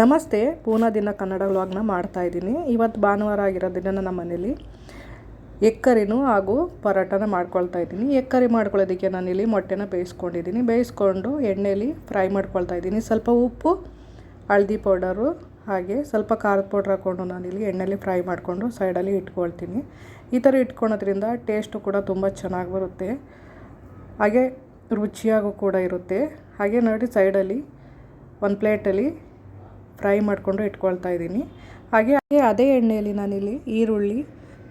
ನಮಸ್ತೆ, ಪೂನಾ ದಿನ ಕನ್ನಡ ವ್ಲಾಗ್ನ ಮಾಡ್ತಾಯಿದ್ದೀನಿ. ಇವತ್ತು ಭಾನುವಾರ ಆಗಿರೋದ್ರಿಂದ ನಮ್ಮ ಮನೇಲಿ ಎಗ್ ಕರಿನೂ ಹಾಗೂ ಪರೋಟನ ಮಾಡ್ಕೊಳ್ತಾ ಇದ್ದೀನಿ. ಎಗ್ ಕರಿ ಮಾಡ್ಕೊಳ್ಳೋದಕ್ಕೆ ನಾನಿಲ್ಲಿ ಮೊಟ್ಟೆನ ಬೇಯಿಸ್ಕೊಂಡು ಎಣ್ಣೆಯಲ್ಲಿ ಫ್ರೈ ಮಾಡ್ಕೊಳ್ತಾ ಇದ್ದೀನಿ. ಸ್ವಲ್ಪ ಉಪ್ಪು, ಹಳದಿ ಪೌಡರು ಹಾಗೆ ಸ್ವಲ್ಪ ಖಾರದ ಪೌಡ್ರ್ ಹಾಕ್ಕೊಂಡು ನಾನಿಲ್ಲಿ ಎಣ್ಣೆಯಲ್ಲಿ ಫ್ರೈ ಮಾಡಿಕೊಂಡು ಸೈಡಲ್ಲಿ ಇಟ್ಕೊಳ್ತೀನಿ. ಈ ಥರ ಇಟ್ಕೊಳೋದ್ರಿಂದ ಟೇಸ್ಟು ಕೂಡ ತುಂಬ ಚೆನ್ನಾಗಿ ಬರುತ್ತೆ, ಹಾಗೆ ರುಚಿಯಾಗೂ ಕೂಡ ಇರುತ್ತೆ. ಹಾಗೆ ನೋಡಿ, ಸೈಡಲ್ಲಿ ಒಂದು ಪ್ಲೇಟಲ್ಲಿ ಫ್ರೈ ಮಾಡಿಕೊಂಡು ಇಟ್ಕೊಳ್ತಾ ಇದ್ದೀನಿ. ಹಾಗೆ ಅದೇ ಎಣ್ಣೆಯಲ್ಲಿ ನಾನಿಲ್ಲಿ ಈರುಳ್ಳಿ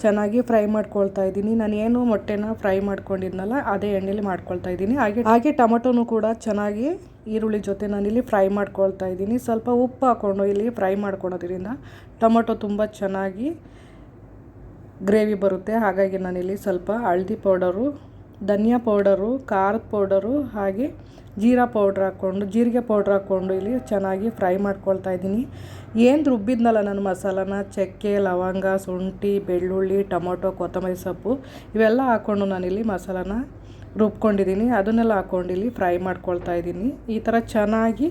ಚೆನ್ನಾಗಿ ಫ್ರೈ ಮಾಡ್ಕೊಳ್ತಾ ಇದ್ದೀನಿ. ನಾನೇನು ಮೊಟ್ಟೆನ ಫ್ರೈ ಮಾಡ್ಕೊಂಡಿದ್ನಲ್ಲ, ಅದೇ ಎಣ್ಣೆಯಲ್ಲಿ ಮಾಡ್ಕೊಳ್ತಾ ಇದ್ದೀನಿ. ಹಾಗೆ ಟೊಮೊಟೊನು ಕೂಡ ಚೆನ್ನಾಗಿ ಈರುಳ್ಳಿ ಜೊತೆ ನಾನಿಲ್ಲಿ ಫ್ರೈ ಮಾಡ್ಕೊಳ್ತಾ ಇದ್ದೀನಿ. ಸ್ವಲ್ಪ ಉಪ್ಪು ಹಾಕ್ಕೊಂಡು ಇಲ್ಲಿ ಫ್ರೈ ಮಾಡ್ಕೊಳೋದ್ರಿಂದ ಟೊಮೊಟೊ ತುಂಬ ಚೆನ್ನಾಗಿ ಗ್ರೇವಿ ಬರುತ್ತೆ. ಹಾಗಾಗಿ ನಾನಿಲ್ಲಿ ಸ್ವಲ್ಪ ಹಳದಿ ಪೌಡರು, ಧನಿಯಾ ಪೌಡರು, ಖಾರದ ಪೌಡರು ಹಾಗೆ ಜೀರಿಗೆ ಪೌಡ್ರ್ ಹಾಕ್ಕೊಂಡು ಇಲ್ಲಿ ಚೆನ್ನಾಗಿ ಫ್ರೈ ಮಾಡ್ಕೊಳ್ತಾ ಇದ್ದೀನಿ. ಏನು ರುಬ್ಬಿದ್ನಲ್ಲ ನಾನು ಮಸಾಲಾನ, ಚಕ್ಕೆ, ಲವಂಗ, ಶುಂಠಿ, ಬೆಳ್ಳುಳ್ಳಿ, ಟೊಮೊಟೊ, ಕೊತ್ತಂಬರಿ ಸೊಪ್ಪು ಇವೆಲ್ಲ ಹಾಕ್ಕೊಂಡು ನಾನಿಲ್ಲಿ ಮಸಾಲಾನ ರುಬ್ಕೊಂಡಿದ್ದೀನಿ. ಅದನ್ನೆಲ್ಲ ಹಾಕ್ಕೊಂಡು ಇಲ್ಲಿ ಫ್ರೈ ಮಾಡ್ಕೊಳ್ತಾ ಇದ್ದೀನಿ. ಈ ಥರ ಚೆನ್ನಾಗಿ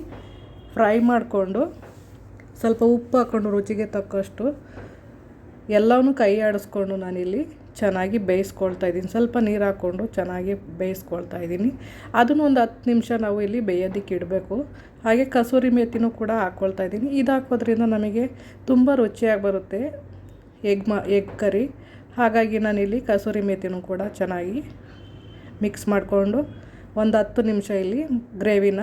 ಫ್ರೈ ಮಾಡಿಕೊಂಡು ಸ್ವಲ್ಪ ಉಪ್ಪು ಹಾಕ್ಕೊಂಡು ರುಚಿಗೆ ತಕ್ಕಷ್ಟು ಎಲ್ಲವನ್ನೂ ಕೈ ಆಡಿಸ್ಕೊಂಡು ನಾನಿಲ್ಲಿ ಚೆನ್ನಾಗಿ ಬೇಯಿಸ್ಕೊಳ್ತಾ ಇದ್ದೀನಿ. ಸ್ವಲ್ಪ ನೀರು ಹಾಕ್ಕೊಂಡು ಚೆನ್ನಾಗಿ ಬೇಯಿಸ್ಕೊಳ್ತಾ ಇದ್ದೀನಿ. ಅದನ್ನು ಒಂದು 10 ನಿಮಿಷ ನಾವು ಇಲ್ಲಿ ಬೇಯೋದಕ್ಕೆ ಇಡಬೇಕು. ಹಾಗೆ ಕಸೂರಿ ಮೇಥಿನೂ ಕೂಡ ಹಾಕ್ಕೊಳ್ತಾ ಇದ್ದೀನಿ. ಇದು ಹಾಕೋದ್ರಿಂದ ನಮಗೆ ತುಂಬ ರುಚಿಯಾಗಿ ಬರುತ್ತೆ ಎಗ್ ಕರಿ. ಹಾಗಾಗಿ ನಾನಿಲ್ಲಿ ಕಸೂರಿ ಮೇಥಿನೂ ಕೂಡ ಚೆನ್ನಾಗಿ ಮಿಕ್ಸ್ ಮಾಡಿಕೊಂಡು ಒಂದು 10 ನಿಮಿಷ ಇಲ್ಲಿ ಗ್ರೇವಿನ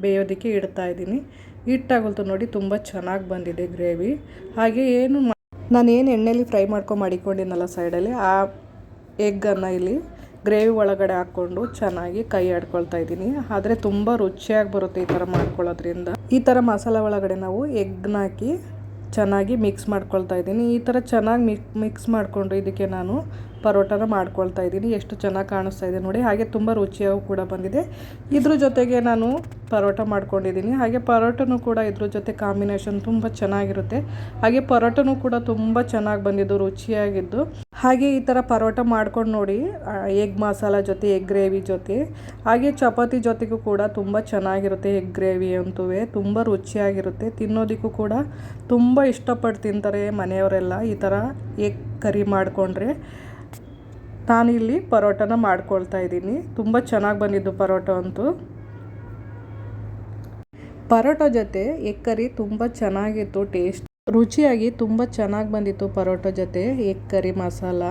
ಬೇಯೋದಕ್ಕೆ ಇಡ್ತಾ ಇದ್ದೀನಿ. ಇಟ್ಟಾಗಲ್ತು ನೋಡಿ, ತುಂಬ ಚೆನ್ನಾಗಿ ಬಂದಿದೆ ಗ್ರೇವಿ. ಹಾಗೆ ನಾನೇನು ಎಣ್ಣೆಯಲ್ಲಿ ಫ್ರೈ ಮಾಡಿಕೊಂಡಿದ್ನಲ್ಲ ಸೈಡಲ್ಲಿ, ಆ ಎಗ್ಗನ್ನು ಇಲ್ಲಿ ಗ್ರೇವಿ ಒಳಗಡೆ ಹಾಕ್ಕೊಂಡು ಚೆನ್ನಾಗಿ ಕೈ ಆಡ್ಕೊಳ್ತಾ ಇದ್ದೀನಿ. ಆದರೆ ತುಂಬ ರುಚಿಯಾಗಿ ಬರುತ್ತೆ ಈ ಥರ ಮಾಡ್ಕೊಳ್ಳೋದ್ರಿಂದ. ಈ ಥರ ಮಸಾಲೆ ಒಳಗಡೆ ನಾವು ಎಗ್ನ ಹಾಕಿ ಚೆನ್ನಾಗಿ ಮಿಕ್ಸ್ ಮಾಡ್ಕೊಳ್ತಾ ಇದ್ದೀನಿ. ಈ ಥರ ಚೆನ್ನಾಗಿ ಮಿಕ್ಸ್ ಮಾಡಿಕೊಂಡು ಇದಕ್ಕೆ ನಾನು ಪರೋಟನ ಮಾಡ್ಕೊಳ್ತಾ ಇದ್ದೀನಿ. ಎಷ್ಟು ಚೆನ್ನಾಗಿ ಕಾಣಿಸ್ತಾ ಇದೆ ನೋಡಿ. ಹಾಗೆ ತುಂಬ ರುಚಿಯಾಗೂ ಕೂಡ ಬಂದಿದೆ. ಇದ್ರ ಜೊತೆಗೆ ನಾನು ಪರೋಟ ಮಾಡ್ಕೊಂಡಿದ್ದೀನಿ. ಹಾಗೆ ಪರೋಟನೂ ಕೂಡ ಇದ್ರ ಜೊತೆ ಕಾಂಬಿನೇಷನ್ ತುಂಬ ಚೆನ್ನಾಗಿರುತ್ತೆ. ಹಾಗೆ ಪರೋಟನೂ ಕೂಡ ತುಂಬ ಚೆನ್ನಾಗಿ ಬಂದಿದ್ದು, ರುಚಿಯಾಗಿದ್ದು. ಹಾಗೆ ಈ ಥರ ಪರೋಟ ಮಾಡ್ಕೊಂಡು ನೋಡಿ, ಎಗ್ ಮಸಾಲ ಜೊತೆ, ಎಗ್ ಗ್ರೇವಿ ಜೊತೆ, ಹಾಗೆ ಚಪಾತಿ ಜೊತೆಗೂ ಕೂಡ ತುಂಬ ಚೆನ್ನಾಗಿರುತ್ತೆ. ಎಗ್ ಗ್ರೇವಿ ಅಂತೂ ತುಂಬ ರುಚಿಯಾಗಿರುತ್ತೆ. ತಿನ್ನೋದಕ್ಕೂ ಕೂಡ ತುಂಬ ಇಷ್ಟಪಟ್ಟು ತಿಂತಾರೆ ಮನೆಯವರೆಲ್ಲ ಈ ಥರ ಎಗ್ ಕರಿ ಮಾಡಿಕೊಂಡ್ರೆ. ನಾನಿಲ್ಲಿ ಪರೋಟನ ಮಾಡ್ಕೊಳ್ತಾ ಇದ್ದೀನಿ. ತುಂಬ ಚೆನ್ನಾಗಿ ಬಂದಿದ್ದು ಪರೋಟ ಅಂತೂ. ಪರೋಟ ಜೊತೆ ಎಗ್ ಕರಿ ತುಂಬ ಚೆನ್ನಾಗಿತ್ತು, ರುಚಿಯಾಗಿ ತುಂಬ ಚೆನ್ನಾಗಿ ಬಂದಿತ್ತು ಪರೋಟ ಜೊತೆ ಎಗ್ ಕರಿ ಮಸಾಲ.